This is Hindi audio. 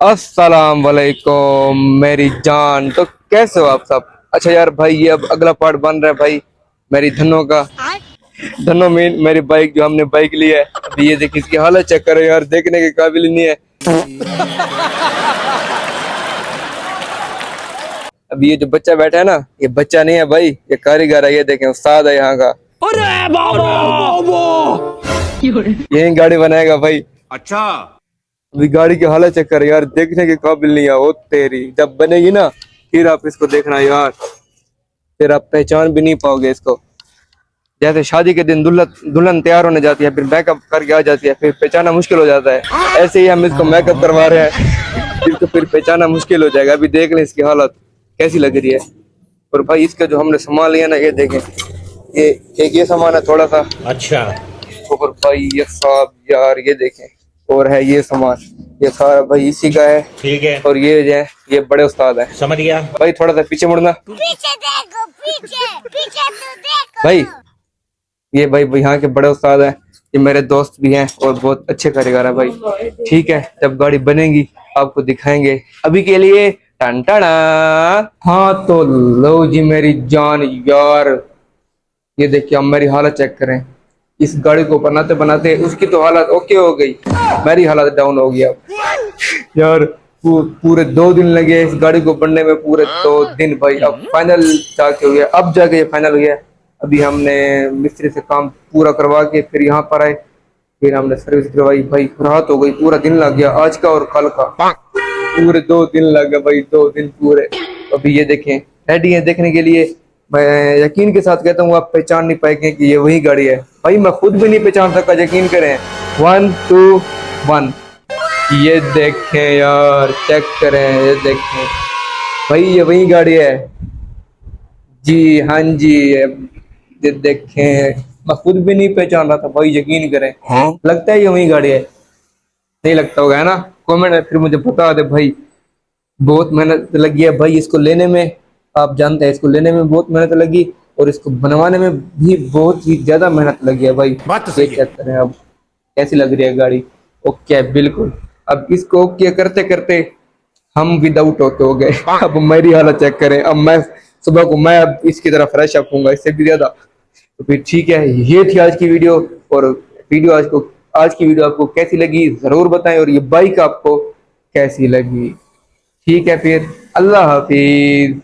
अस्सलाम वालेकुम मेरी जान। तो कैसे हो आप सब? अच्छा यार भाई, ये अब अगला पार्ट बन रहा है भाई मेरी धनों का। धनो मीन मेरी बाइक, जो हमने बाइक ली है। अभी ये देखिए, इसकी हालत चेक करो यार, देखने के काबिल नहीं है। अभी ये जो बच्चा बैठा है ना, ये बच्चा नहीं है भाई, ये कारीगर है। ये देखें, उस्ताद है यहाँ का। अरे बाबा, यही गाड़ी बनाएगा भाई। अच्छा। अभी गाड़ी की हालत चेक कर यार, देखने के काबिल नहीं है वो तेरी। जब बनेगी ना, फिर आप इसको देखना यार, फिर आप पहचान भी नहीं पाओगे इसको। जैसे शादी के दिन दुल्हन दुल्हन तैयार होने जाती है, फिर मेकअप करके आ जाती है, फिर पहचाना मुश्किल हो जाता है। ऐसे ही हम इसको मेकअप करवा रहे हैं, इसको फिर पहचाना मुश्किल हो जाएगा। अभी देख लें इसकी हालत कैसी लग रही है। और भाई इसका जो हमने सामान लिया ना, ये देखें, ये एक ये सामान है थोड़ा सा। अच्छा। और भाई ये सब यार, ये देखें, और है ये सामान, ये सारा भाई इसी का है। ठीक है, और ये जो है, ये बड़े उस्ताद है। समझ गया। भाई थोड़ा सा पीछे मुड़ना। पीछे देखो, पीछे पीछे तो देखो। भाई ये भाई यहाँ के बड़े उस्ताद हैं, ये मेरे दोस्त भी हैं और बहुत अच्छे कारीगर हैं भाई। ठीक है, जब गाड़ी बनेगी आपको दिखाएंगे। अभी के लिए टन टना। हाँ तो लो जी मेरी जान यार, ये देखिए, अब मेरी हालत चेक करें। इस गाड़ी को बनाते बनाते उसकी तो हालत ओके हो गई, मेरी हालत डाउन हो गई अब यार। पूरे 2 दिन लगे इस गाड़ी को बनने में, पूरे 2 दिन भाई। अब फाइनल जाके हुआ, अब जाके ये फाइनल हुआ। अभी हमने मिस्त्री से काम पूरा करवा के फिर यहाँ पर आए, फिर हमने सर्विस करवाई भाई। रात हो गई, पूरा दिन लग गया आज का और कल का, पूरे 2 दिन लग गए भाई, 2 दिन पूरे। अभी ये देखें, रेडी है देखने के लिए। मैं यकीन के साथ कहता हूँ, आप पहचान नहीं पाएंगे कि ये वही गाड़ी है भाई। मैं खुद भी नहीं पहचान सकता, यकीन करें। 1 2 1, ये देखें यार, चेक करें, ये देखें भाई, ये वही गाड़ी है जी। हाँ जी, ये देखें, मैं खुद भी नहीं पहचान रहा था भाई, यकीन करें। हाँ? लगता है ये वही गाड़ी है। नहीं लगता होगा, है ना? कमेंट में फिर मुझे बता दे भाई। बहुत मेहनत लगी है भाई इसको लेने में। आप जानते हैं, इसको लेने में बहुत मेहनत लगी, और इसको बनवाने में भी बहुत ही ज्यादा मेहनत लगी है भाई। बात तो ये सही है। चेक करें अब कैसी लग रही है गाड़ी। ओके बिल्कुल। अब इसको ओके करते करते हम विदाउट होते हो गए। अब मेरी हालत चेक करें। अब मैं सुबह को मैं अब इसकी तरह फ्रेश अप होऊंगा, इससे भी ज्यादा। तो फिर ठीक है, ये थी आज की वीडियो। और वीडियो आज की वीडियो आपको कैसी लगी जरूर बताएं, और ये बाइक आपको कैसी लगी। ठीक है, फिर अल्लाह हाफिज।